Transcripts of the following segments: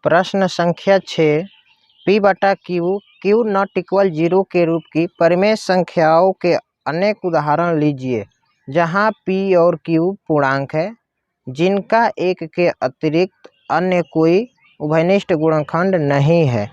प्रश्न संख्या 6 p/q not equal 0 के रूप की परिमेय संख्याओं के अनेक उदाहरण लीजिए जहां p और q पूर्णांक है जिनका एक के अतिरिक्त अन्य कोई उभयनिष्ठ गुणनखंड नहीं है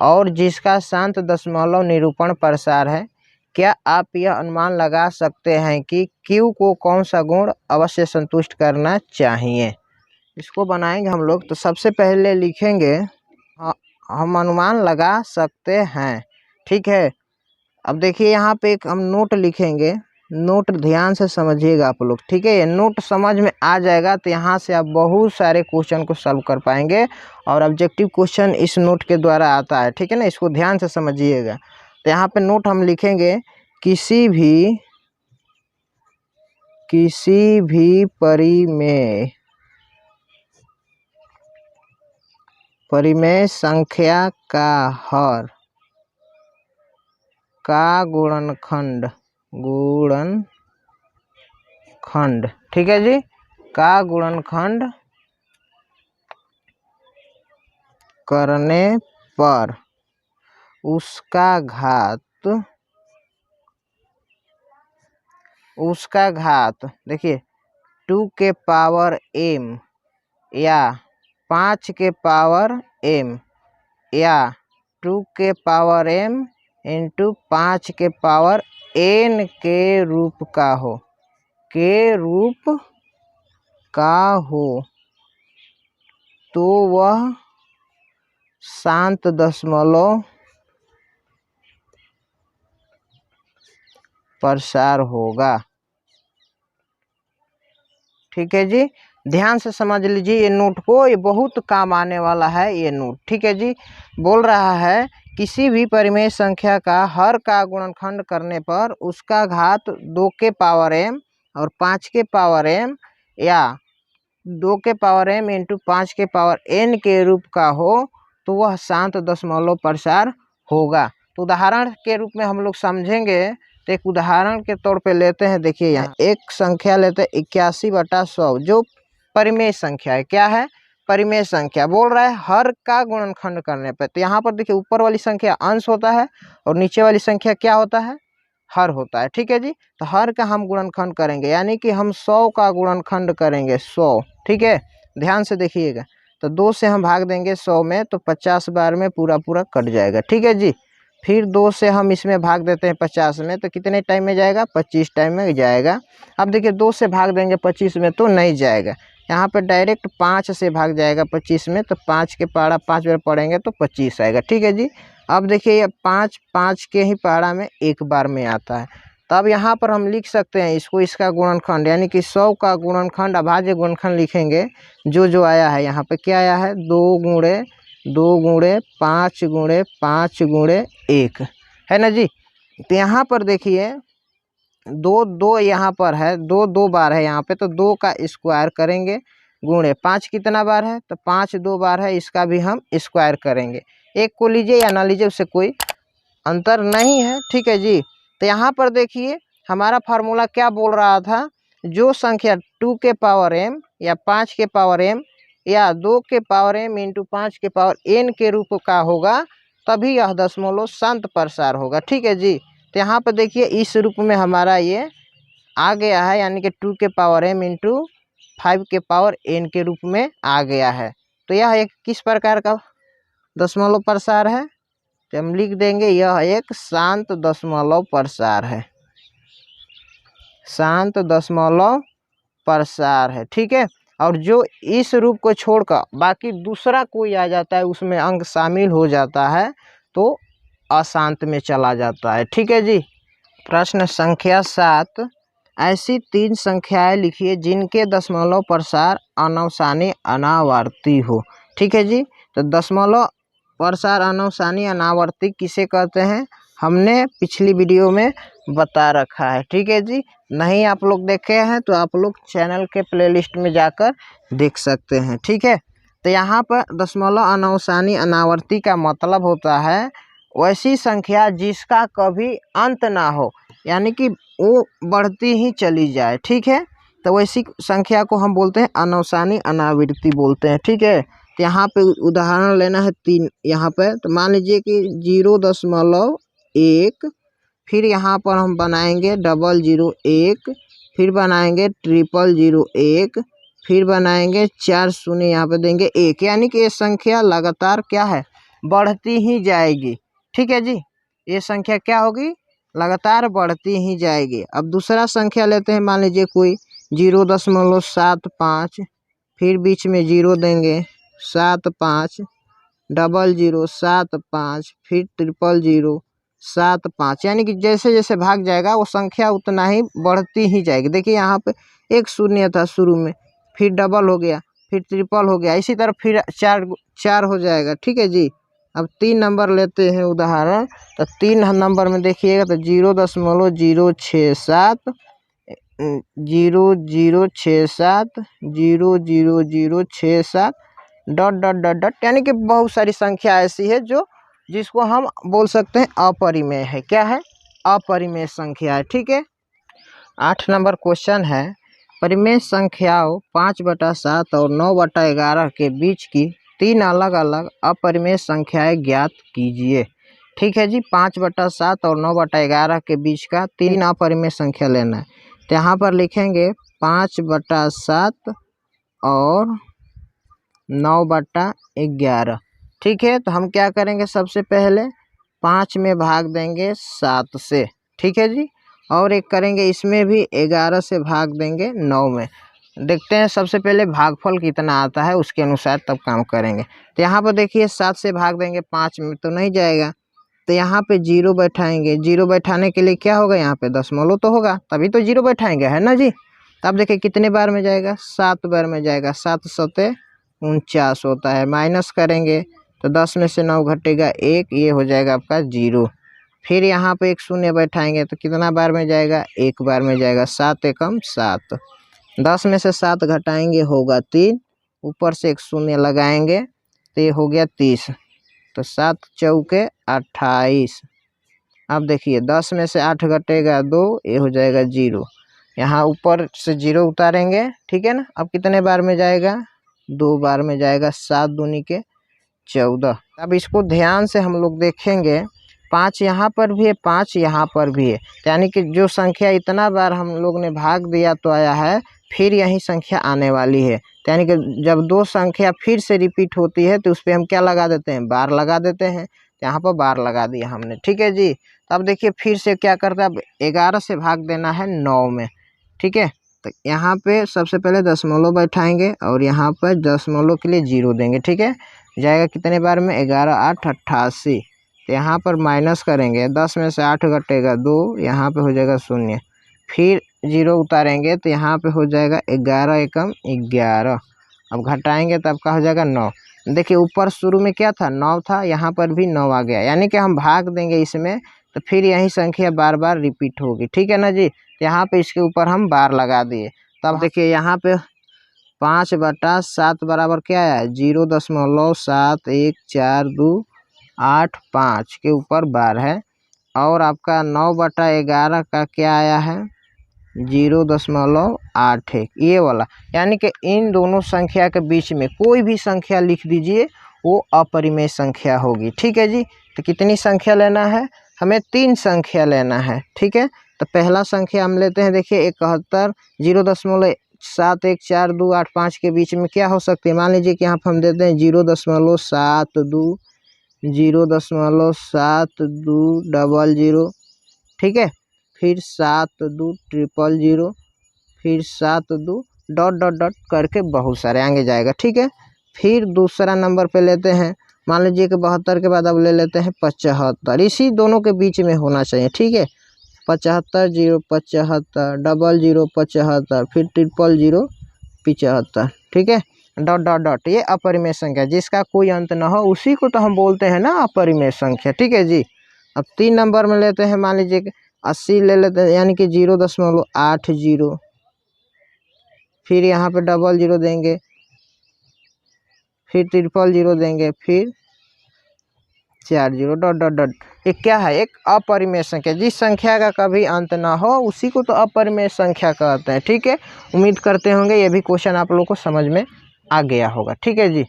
और जिसका शांत दशमलव निरूपण प्रसार है। क्या आप यह अनुमान लगा सकते हैं कि q को कौन सा गुण अवश्य संतुष्ट करना चाहिए। इसको बनाएंगे हम लोग। तो सबसे पहले लिखेंगे हम अनुमान लगा सकते हैं, ठीक है। अब देखिए यहाँ पे एक हम नोट लिखेंगे, नोट ध्यान से समझिएगा आप लोग, ठीक है। ये नोट समझ में आ जाएगा तो यहाँ से आप बहुत सारे क्वेश्चन को सॉल्व कर पाएंगे और ऑब्जेक्टिव क्वेश्चन इस नोट के द्वारा आता है, ठीक है ना। इसको ध्यान से समझिएगा। तो यहाँ पे नोट हम लिखेंगे किसी भी परिमेय संख्या का हर का गुणनखंड, ठीक है जी, का गुणनखंड करने पर उसका घात देखिए 2 के पावर m या 5 के पावर m या 2 के पावर m इंटू 5 के पावर n के रूप का हो तो वह शांत दशमलव प्रसार होगा, ठीक है जी। ध्यान से समझ लीजिए ये नोट को, ये बहुत काम आने वाला है ये नोट, ठीक है जी। बोल रहा है किसी भी परिमेय संख्या का हर का गुणनखंड करने पर उसका घात 2 के पावर m और 5 के पावर m या 2 के पावर m इंटू 5 के पावर n के रूप का हो तो वह शांत दशमलव प्रसार होगा। तो उदाहरण के रूप में हम लोग समझेंगे। तो एक उदाहरण के तौर पे लेते हैं। देखिए यहाँ एक संख्या लेते हैं 81/100 जो परिमेय संख्या है। क्या है? परिमेय संख्या। बोल रहा है हर का गुणनखंड करने पर। तो यहाँ पर देखिए ऊपर वाली संख्या अंश होता है और नीचे वाली संख्या क्या होता है? हर होता है, ठीक है जी। तो हर का हम गुणनखंड करेंगे यानी कि हम 100 का गुणनखंड करेंगे 100, ठीक है। ध्यान से देखिएगा। तो 2 से हम भाग देंगे 100 में तो 50 बार में पूरा कट जाएगा, ठीक है जी। फिर 2 से हम इसमें भाग देते हैं 50 में तो कितने टाइम में जाएगा? 25 टाइम में जाएगा। अब देखिए 2 से भाग देंगे 25 में तो नहीं जाएगा। यहाँ पे डायरेक्ट 5 से भाग जाएगा 25 में तो 5 के पहाड़ा 5 बार पढ़ेंगे तो 25 आएगा, ठीक है जी। अब देखिए ये 5 के ही पहाड़ा में एक बार में आता है। तब यहाँ पर हम लिख सकते हैं इसको, इसका गुणनखंड यानी कि 100 का गुणनखंड अभाज्य गुणनखंड लिखेंगे। जो आया है यहाँ पे क्या आया है? 2 गुणे 5 गुणे 5 गुणे 1 है ना जी। तो यहाँ पर देखिए 2 यहाँ पर है, 2 बार है यहाँ पे तो 2 का स्क्वायर करेंगे गुणे 5 कितना बार है? तो 5 2 बार है, इसका भी हम स्क्वायर करेंगे। एक को लीजिए या ना लीजिए उससे कोई अंतर नहीं है, ठीक है जी। तो यहाँ पर देखिए हमारा फार्मूला क्या बोल रहा था? जो संख्या 2 के पावर m या 5 के पावर m या 2 के पावर m इंटू 5 के पावर n के रूप का होगा तभी यह दशमलव शांत प्रसार होगा, ठीक है जी। तो यहाँ पर देखिए इस रूप में हमारा ये आ गया है यानी कि 2 के पावर m इंटू 5 के पावर n के रूप में आ गया है। तो यह एक किस प्रकार का दशमलव प्रसार है? तो हम लिख देंगे यह एक शांत दशमलव प्रसार है, शांत दशमलव प्रसार है, ठीक है। और जो इस रूप को छोड़कर बाकी दूसरा कोई आ जाता है उसमें अंक शामिल हो जाता है तो अशांत में चला जाता है, ठीक है जी। प्रश्न संख्या 7 ऐसी 3 संख्याएं लिखिए जिनके दशमलव प्रसार अनवसानी अनावर्ती हो, ठीक है जी। तो दशमलव प्रसार अनवसानी अनावर्ती किसे कहते हैं हमने पिछली वीडियो में बता रखा है, ठीक है जी। नहीं आप लोग देखे हैं तो आप लोग चैनल के प्लेलिस्ट में जाकर देख सकते हैं, ठीक है। तो यहाँ पर दशमलव अनवसानी अनावर्ती का मतलब होता है वैसी संख्या जिसका कभी अंत ना हो यानी कि वो बढ़ती ही चली जाए, ठीक है। तो वैसी संख्या को हम बोलते हैं अनवसानी अनावर्ती बोलते हैं, ठीक है। तो यहाँ पे उदाहरण लेना है 3 यहाँ पे। तो मान लीजिए कि 0.1, फिर यहाँ पर हम बनाएंगे 001, फिर बनाएंगे 0001, फिर बनाएंगे 4 शून्य यहाँ पे देंगे 1, यानी कि ये संख्या लगातार क्या है, बढ़ती ही जाएगी। ठीक है जी, ये संख्या क्या होगी, लगातार बढ़ती ही जाएगी। अब दूसरा संख्या लेते हैं, मान लीजिए कोई 0.75, फिर बीच में 0 देंगे, 75, 0075, फिर 00075, यानी कि जैसे जैसे भाग जाएगा वो संख्या उतना ही बढ़ती ही जाएगी। देखिए यहाँ पे एक शून्य था शुरू में, फिर डबल हो गया, फिर ट्रिपल हो गया, इसी तरह फिर चार हो जाएगा। ठीक है जी। अब 3 नंबर लेते हैं उदाहरण। तो 3 नंबर में देखिएगा तो 0.067, 0067, 00067 डॉट डॉट डॉट डॉट, यानी कि बहुत सारी संख्या ऐसी है जो जिसको हम बोल सकते हैं अपरिमेय है। क्या है, अपरिमेय संख्या है। ठीक है। 8 नंबर क्वेश्चन है, परिमेय संख्याओं 5/7 और 9/11 के बीच की 3 अलग अलग अपरिमेय संख्याएं ज्ञात कीजिए। ठीक है जी, 5/7 और 9/11 के बीच का 3 अपरिमेय संख्या लेना है। तो यहाँ पर लिखेंगे 5/7 और 9/11। ठीक है, तो हम क्या करेंगे, सबसे पहले 5 में भाग देंगे 7 से। ठीक है जी, और एक करेंगे इसमें भी 11 से भाग देंगे 9 में। देखते हैं सबसे पहले भागफल कितना आता है, उसके अनुसार तब काम करेंगे। तो यहाँ पर देखिए 7 से भाग देंगे 5 में तो नहीं जाएगा, तो यहाँ पे 0 बैठाएंगे। 0 बैठाने के लिए क्या होगा, यहाँ पे दशमलव तो होगा, तभी तो 0 बैठाएंगे, है ना जी। तब देखिए कितने बार में जाएगा, 7 बार में जाएगा। 7 सते 49 होता है। माइनस करेंगे तो 10 में से 9 घटेगा 1, ये हो जाएगा आपका 0। फिर यहाँ पे एक शून्य बैठाएंगे तो कितना बार में जाएगा, 1 बार में जाएगा। 7 एकम 7, 10 में से 7 घटाएंगे होगा 3, ऊपर से एक शून्य लगाएंगे तो ये हो गया 30। तो 7 चौके 28। अब देखिए 10 में से 8 घटेगा 2, ये हो जाएगा 0। यहाँ ऊपर से 0 उतारेंगे। ठीक है ना। अब कितने बार में जाएगा, 2 बार में जाएगा। 7 दूनी के 14। अब इसको ध्यान से हम लोग देखेंगे, 5 यहाँ पर भी है, 5 यहाँ पर भी है, यानी कि जो संख्या इतना बार हम लोग ने भाग दिया तो आया है, फिर यही संख्या आने वाली है। यानी कि जब 2 संख्या फिर से रिपीट होती है तो उस पर हम क्या लगा देते हैं, बार लगा देते हैं। यहाँ पर बार लगा दिया हमने। ठीक है जी। अब देखिए फिर से क्या करता है, अब 11 से भाग देना है 9 में। ठीक है, तो यहाँ पे सबसे पहले दशमलव बैठाएंगे और यहाँ पर दशमलव के लिए 0 देंगे। ठीक है, जाएगा कितने बार में, 11 8 88। तो यहाँ पर माइनस करेंगे, 10 में से 8 घटेगा 2, यहाँ पे हो जाएगा 0। फिर 0 उतारेंगे तो यहाँ पे हो जाएगा 11 एकम 11। अब घटाएंगे तो आपका हो जाएगा 9। देखिए ऊपर शुरू में क्या था, 9 था, यहाँ पर भी 9 आ गया, यानी कि हम भाग देंगे इसमें तो फिर यही संख्या बार बार रिपीट होगी। ठीक है ना जी। तो यहाँ पे इसके ऊपर हम बार लगा दिए। तो अब देखिए यहाँ पे 5/7 बराबर क्या है, 0.714285 के ऊपर बार है। और आपका 9/11 का क्या आया है, 0.81, ये वाला। यानी कि इन दोनों संख्या के बीच में कोई भी संख्या लिख दीजिए, वो अपरिमेय संख्या होगी। ठीक है जी। तो कितनी संख्या लेना है, हमें 3 संख्या लेना है। ठीक है, तो पहला संख्या हम लेते हैं, देखिए 71। 0.714285 के बीच में क्या हो सकती है, मान लीजिए कि यहाँ पर हम देते हैं 0.72, 0.7200। ठीक है, फिर 720000, फिर 72 डॉट डॉट डॉट करके बहुत सारे आगे जाएगा। ठीक है, फिर दूसरा नंबर पे लेते हैं, मान लीजिए कि 72 के बाद अब ले लेते हैं 75। इसी दोनों के बीच में होना चाहिए। ठीक है, 75 0 75 00 75, फिर 000 75। ठीक है, डॉट डॉट डॉट, ये अपरिमेय संख्या जिसका कोई अंत ना हो, उसी को तो हम बोलते हैं ना अपरिमेय संख्या। ठीक है जी। अब 3 नंबर में लेते हैं, मान लीजिए कि 80 ले लेते हैं, यानी कि 0.80। फिर यहाँ पे 00 देंगे, फिर 000 देंगे, फिर 40 डॉट डॉट डॉट। ये क्या है, एक अपरिमेय संख्या। जिस संख्या का कभी अंत ना हो उसी को तो अपरिमेय संख्या कहते हैं। ठीक है, उम्मीद करते होंगे ये भी क्वेश्चन आप लोगों को समझ में आ गया होगा। ठीक है जी।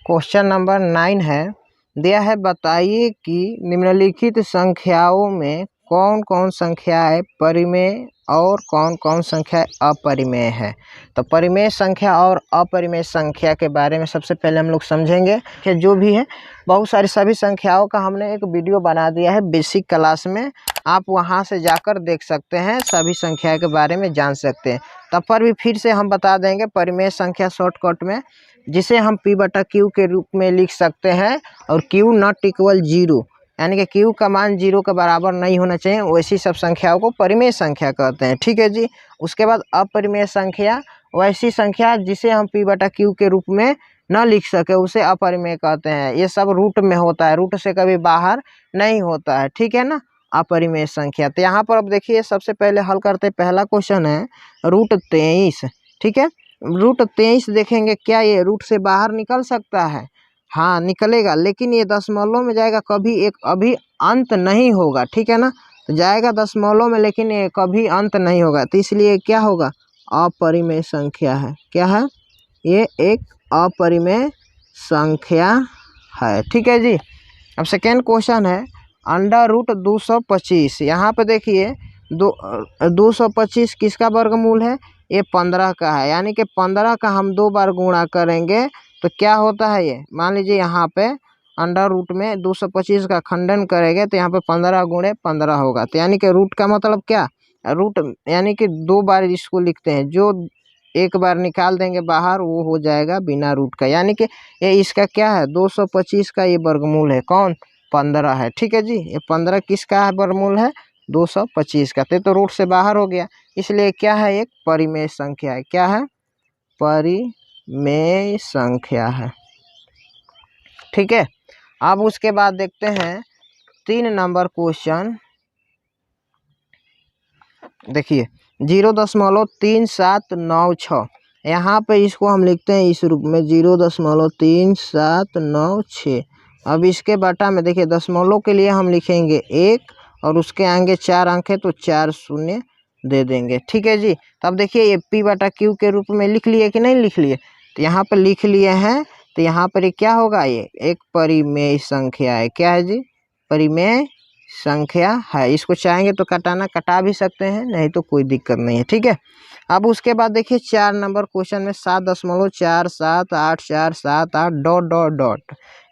क्वेश्चन नंबर 9 है, दिया है बताइए कि निम्नलिखित संख्याओं में कौन कौन संख्याएं परिमेय और कौन कौन संख्या अपरिमेय है। तो परिमेय संख्या और अपरिमेय संख्या के बारे में सबसे पहले हम लोग समझेंगे कि जो भी है बहुत सारी सभी संख्याओं का हमने एक वीडियो बना दिया है बेसिक क्लास में, आप वहां से जाकर देख सकते हैं, सभी संख्या के बारे में जान सकते हैं। तब पर भी फिर से हम बता देंगे परिमेय संख्या शॉर्टकट में, जिसे हम P/Q के रूप में लिख सकते हैं और Q नॉट इक्वल 0, यानी कि Q का मान 0 के बराबर नहीं होना चाहिए, वैसी सब संख्याओं को परिमेय संख्या कहते हैं। ठीक है जी। उसके बाद अपरिमेय संख्या, वैसी संख्या जिसे हम P/Q के रूप में न लिख सके उसे अपरिमेय कहते हैं। ये सब रूट में होता है, रूट से कभी बाहर नहीं होता है, ठीक है ना, अपरिमेय संख्या। तो यहाँ पर अब देखिए सबसे पहले हल करते हैं। पहला क्वेश्चन है रूट 23, ठीक है। रूट 23 देखेंगे, क्या ये रूट से बाहर निकल सकता है? हाँ निकलेगा, लेकिन ये दशमलव में जाएगा, कभी एक अभी अंत नहीं होगा, ठीक है ना। तो जाएगा दशमलव में, लेकिन ये कभी अंत नहीं होगा, तो इसलिए क्या होगा, अपरिमेय संख्या है। क्या है? ये एक अपरिमेय संख्या है, ठीक है जी। अब सेकेंड क्वेश्चन है √225। यहाँ पे देखिए 225 किसका वर्गमूल है? ये 15 का है, यानी कि 15 का हम 2 बार गुणा करेंगे तो क्या होता है, ये मान लीजिए यहाँ पे अंडर रूट में 225 का खंडन करेंगे तो यहाँ पे 15 गुणे 15 होगा। तो यानी कि रूट का मतलब क्या, रूट यानी कि 2 बार इसको लिखते हैं, जो एक बार निकाल देंगे बाहर वो हो जाएगा बिना रूट का, यानी कि ये इसका क्या है, 225 का ये वर्गमूल है, कौन, 15 है, ठीक है जी। ये 15 किसका है वर्गमूल है, 225 का। तो रूट से बाहर हो गया, इसलिए क्या है, एक परिमेय संख्या है। क्या है? परिमेय संख्या है, ठीक है। अब उसके बाद देखते हैं 3 नंबर क्वेश्चन। देखिए 0.3796, यहाँ पे इसको हम लिखते हैं इस रूप में 0.3796। अब इसके बटा में देखिए दशमलव के लिए हम लिखेंगे 1 और उसके आगे 4 अंक है तो 4 शून्य दे देंगे, ठीक है जी। तब देखिए ये P/Q के रूप में लिख लिए कि नहीं लिख लिए, तो यहाँ पर लिख लिए हैं। तो यहाँ पर ये क्या होगा, ये एक परिमेय संख्या है। क्या है जी? परिमेय संख्या है। इसको चाहेंगे तो कटा भी सकते हैं, नहीं तो कोई दिक्कत नहीं है, ठीक है। अब उसके बाद देखिए 4 नंबर क्वेश्चन में 7.478478 डॉट डॉट डॉट,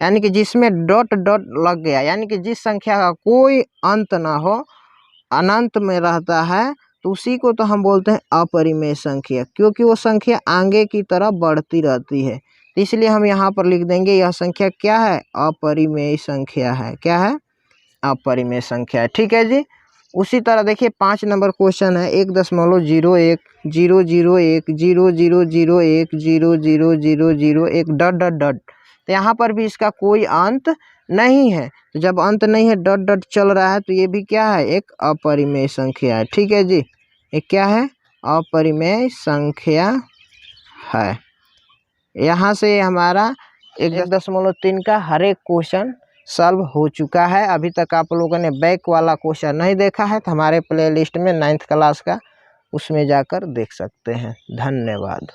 यानी कि जिसमें डॉट डॉट लग गया, यानी कि जिस संख्या का कोई अंत ना हो, अनंत में रहता है, तो उसी को तो हम बोलते हैं अपरिमेय संख्या, क्योंकि वो संख्या आगे की तरफ बढ़ती रहती है। तो इसलिए हम यहाँ पर लिख देंगे यह संख्या क्या है, अपरिमेय संख्या है। क्या है? अपरिमेय संख्या है, ठीक है जी। उसी तरह देखिए 5 नंबर क्वेश्चन है 1.01001000100001 डॉट डॉट डॉट। तो यहाँ पर भी इसका कोई अंत नहीं है, तो जब अंत नहीं है, डॉट डॉट चल रहा है, तो ये भी क्या है, एक अपरिमेय संख्या है, ठीक है जी। ये क्या है, अपरिमेय संख्या है। यहाँ से हमारा 1.3 का हर एक क्वेश्चन सॉल्व हो चुका है। अभी तक आप लोगों ने बैक वाला क्वेश्चन नहीं देखा है तो हमारे प्लेलिस्ट में 9th क्लास का उसमें जाकर देख सकते हैं। धन्यवाद।